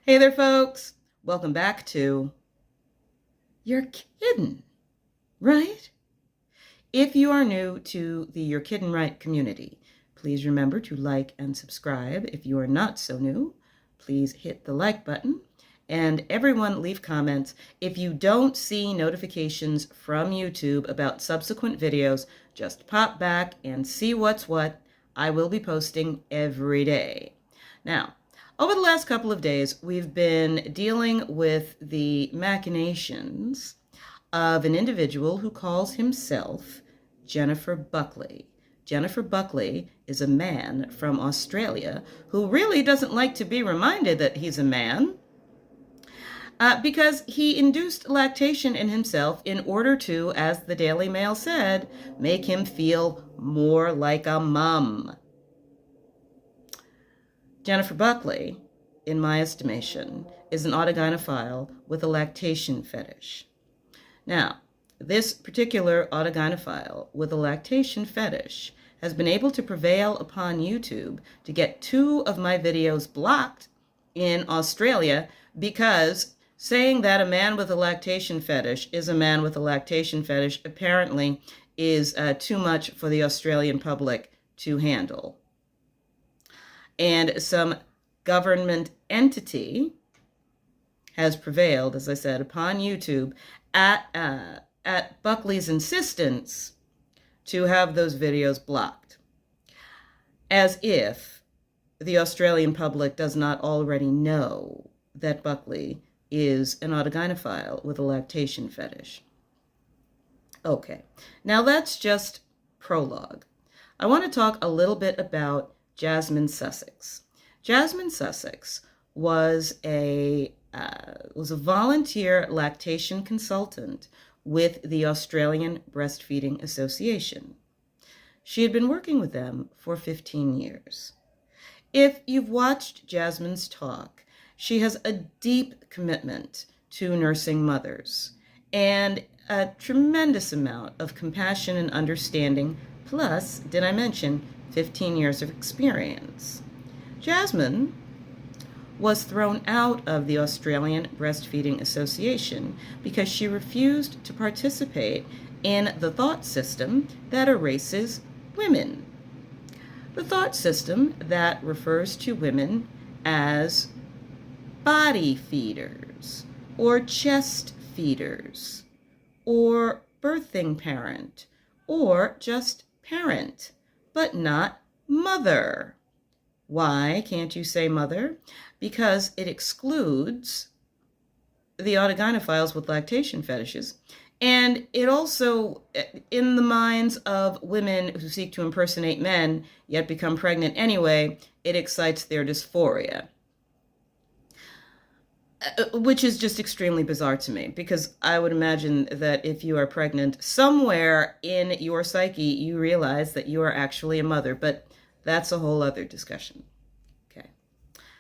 Hey there, folks. Welcome back to You're Kiddin', Right? If you are new to the You're Kiddin' Right community, please remember to like and subscribe. If you are not so new, please hit the like button. And everyone leave comments. If you don't see notifications from YouTube about subsequent videos, just pop back and see what's what. I will be posting every day. Now, over the last couple of days, we've been dealing with the machinations of an individual who calls himself Jennifer Buckley. Jennifer Buckley is a man from Australia who really doesn't like to be reminded that he's a man because he induced lactation in himself in order to, as the Daily Mail said, make him feel more like a mum. Jennifer Buckley, in my estimation, is an autogynephile with a lactation fetish. Now, this particular autogynephile with a lactation fetish has been able to prevail upon YouTube to get 2 of my videos blocked in Australia because saying that a man with a lactation fetish is a man with a lactation fetish apparently is too much for the Australian public to handle. And some government entity has prevailed, as I said, upon YouTube at Buckley's insistence to have those videos blocked, as if the Australian public does not already know that Buckley is an autogynephile with a lactation fetish. Okay, now that's just prologue. I want to talk a little bit about Jasmine Sussex. Jasmine Sussex was a volunteer lactation consultant with the Australian Breastfeeding Association. She had been working with them for 15 years. If you've watched Jasmine's talk, she has a deep commitment to nursing mothers and a tremendous amount of compassion and understanding, plus, did I mention, 15 years of experience. Jasmine was thrown out of the Australian Breastfeeding Association because she refused to participate in the thought system that erases women. The thought system that refers to women as body feeders or chest feeders or birthing parent or just parent, but not mother. Why can't you say mother? Because it excludes the autogynephiles with lactation fetishes. And it also, in the minds of women who seek to impersonate men, yet become pregnant anyway, it excites their dysphoria. Which is just extremely bizarre to me, because I would imagine that if you are pregnant, somewhere in your psyche, you realize that you are actually a mother, but that's a whole other discussion. Okay.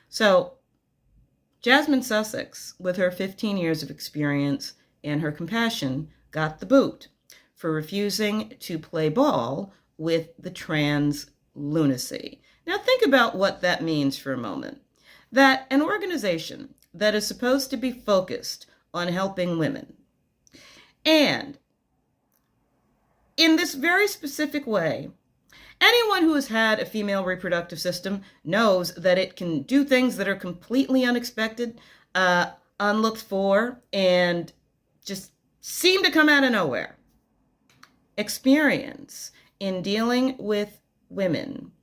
So, Jasmine Sussex, with her 15 years of experience and her compassion, got the boot for refusing to play ball with the trans lunacy. Now, think about what that means for a moment. That an organization that is supposed to be focused on helping women, and in this very specific way, anyone who has had a female reproductive system knows that it can do things that are completely unexpected, unlooked for, and just seem to come out of nowhere. Experience in dealing with women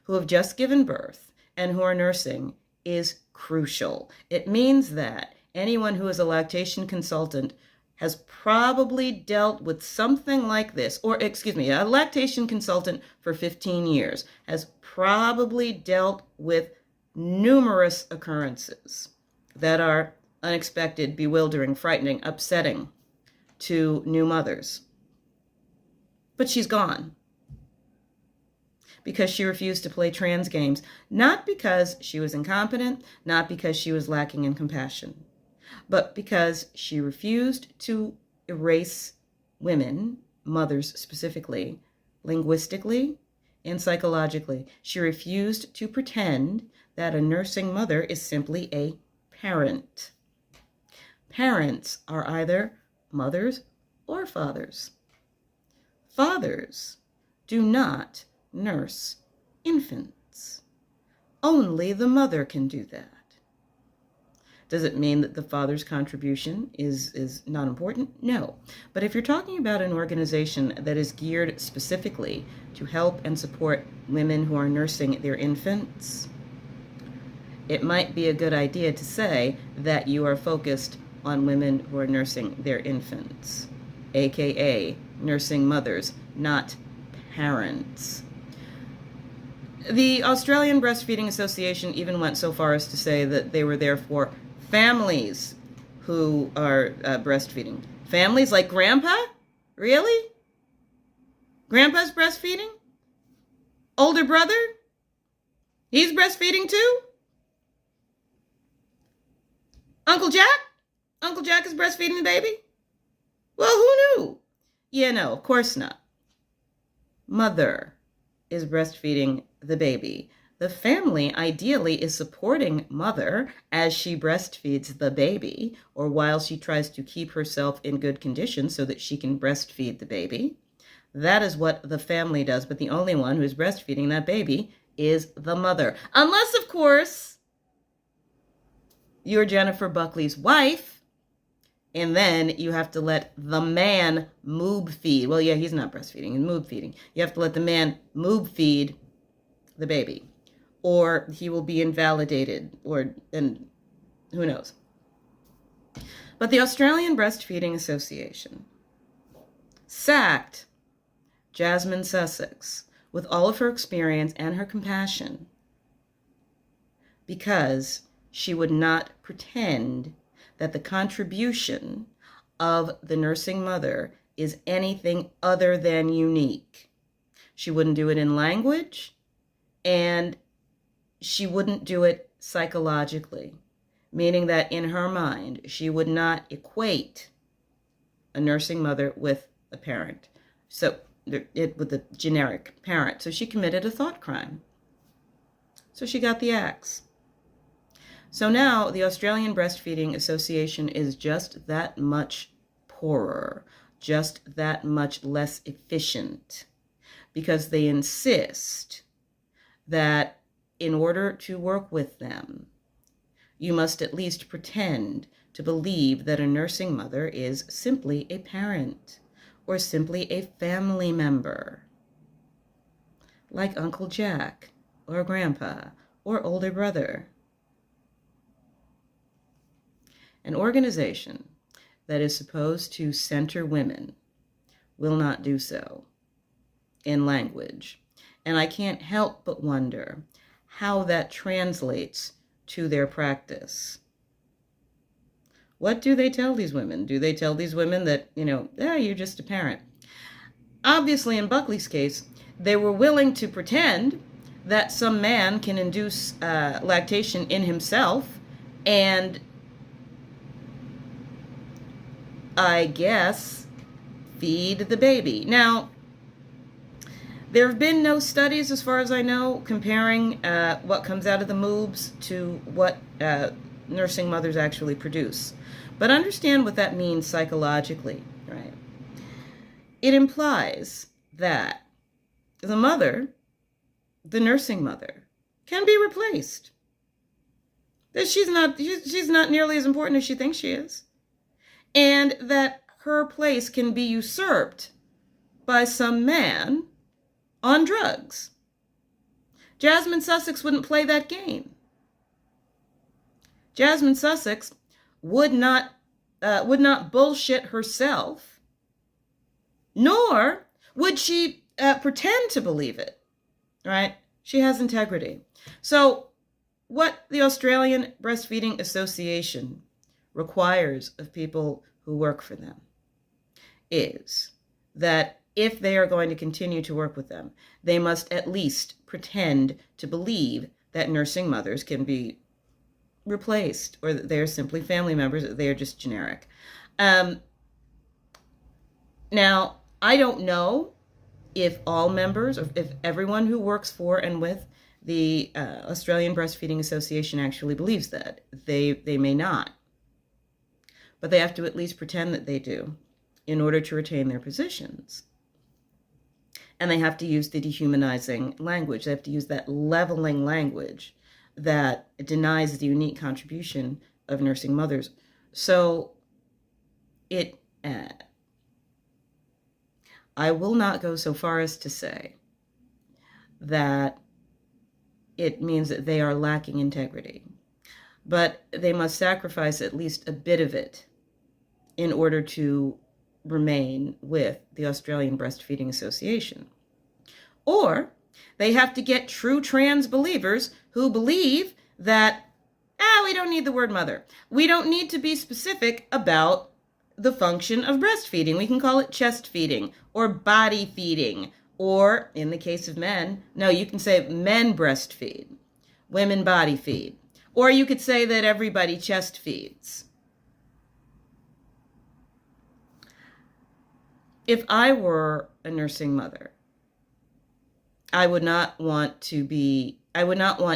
who have just given birth and who are nursing is crucial. It means that anyone who is a lactation consultant has probably dealt with something like this, or a lactation consultant for 15 years has probably dealt with numerous occurrences that are unexpected, bewildering, frightening, upsetting to new mothers. But she's gone because she refused to play trans games, not because she was incompetent, not because she was lacking in compassion, but because she refused to erase women, mothers specifically, linguistically and psychologically. She refused to pretend that a nursing mother is simply a parent. Parents are either mothers or fathers. Fathers do not nurse infants. Only the mother can do that. Does it mean that the father's contribution is not important? No. But if you're talking about an organization that is geared specifically to help and support women who are nursing their infants, it might be a good idea to say that you are focused on women who are nursing their infants, aka nursing mothers, not parents. The Australian Breastfeeding Association even went so far as to say that they were there for families who are breastfeeding. Families like Grandpa? Really? Grandpa's breastfeeding? Older brother? He's breastfeeding too? Uncle Jack? Uncle Jack is breastfeeding the baby? Well, who knew? Yeah, no, of course not. Mother is breastfeeding the baby. The family ideally is supporting mother as she breastfeeds the baby, or while she tries to keep herself in good condition so that she can breastfeed the baby. That is what the family does, but the only one who is breastfeeding that baby is the mother. Unless, of course, you're Jennifer Buckley's wife, and then you have to let the man moob feed. Well, yeah, he's not breastfeeding, he's moob feeding. You have to let the man moob feed the baby, or he will be invalidated, and who knows. But the Australian Breastfeeding Association sacked Jasmine Sussex with all of her experience and her compassion because she would not pretend that the contribution of the nursing mother is anything other than unique. She wouldn't do it in language, and she wouldn't do it psychologically, meaning that in her mind, she would not equate a nursing mother with a parent. So, with a generic parent. So she committed a thought crime. So she got the axe. So now the Australian Breastfeeding Association is just that much poorer, just that much less efficient, because they insist that in order to work with them, you must at least pretend to believe that a nursing mother is simply a parent or simply a family member, like Uncle Jack or Grandpa or older brother. An organization that is supposed to center women will not do so in language. And I can't help but wonder how that translates to their practice. What do they tell these women? Do they tell these women that, you're just a parent? Obviously, in Buckley's case, they were willing to pretend that some man can induce lactation in himself and, I guess, feed the baby. Now, there have been no studies, as far as I know, comparing what comes out of the moobs to what nursing mothers actually produce. But understand what that means psychologically, right? It implies that the mother, the nursing mother, can be replaced. That she's not nearly as important as she thinks she is. And that her place can be usurped by some man on drugs. Jasmine Sussex wouldn't play that game. Jasmine Sussex would not bullshit herself, nor would she pretend to believe it, right? She has integrity. So what the Australian Breastfeeding Association requires of people who work for them is that if they are going to continue to work with them, they must at least pretend to believe that nursing mothers can be replaced, or that they are simply family members, that they are just generic. Now, I don't know if all members, or if everyone who works for and with The Australian Breastfeeding Association actually believes that. They may not, but they have to at least pretend that they do in order to retain their positions. And they have to use the dehumanizing language. They have to use that leveling language that denies the unique contribution of nursing mothers. So I will not go so far as to say that it means that they are lacking integrity, but they must sacrifice at least a bit of it in order to remain with the Australian Breastfeeding Association. Or they have to get true trans believers who believe that, we don't need the word mother. We don't need to be specific about the function of breastfeeding. We can call it chest feeding or body feeding, or in the case of men, no, you can say men breastfeed, women body feed, or you could say that everybody chest feeds. If I were a nursing mother, I would not want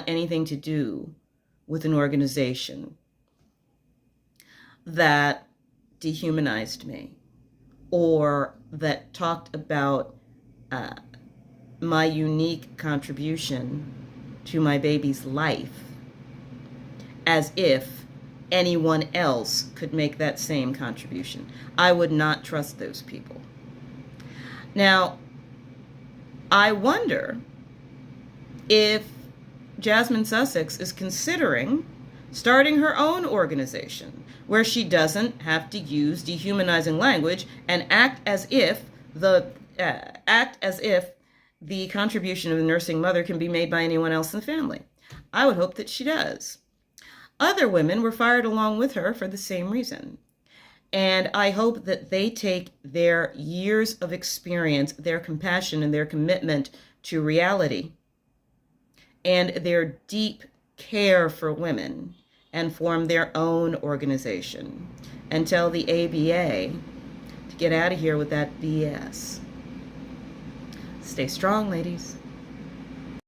anything to do with an organization that dehumanized me or that talked about my unique contribution to my baby's life as if anyone else could make that same contribution. I would not trust those people. Now, I wonder if Jasmine Sussex is considering starting her own organization where she doesn't have to use dehumanizing language and act as if the contribution of the nursing mother can be made by anyone else in the family. I would hope that she does. Other women were fired along with her for the same reason. And I hope that they take their years of experience, their compassion, and their commitment to reality, and their deep care for women, and form their own organization, and tell the ABA to get out of here with that BS. Stay strong, ladies.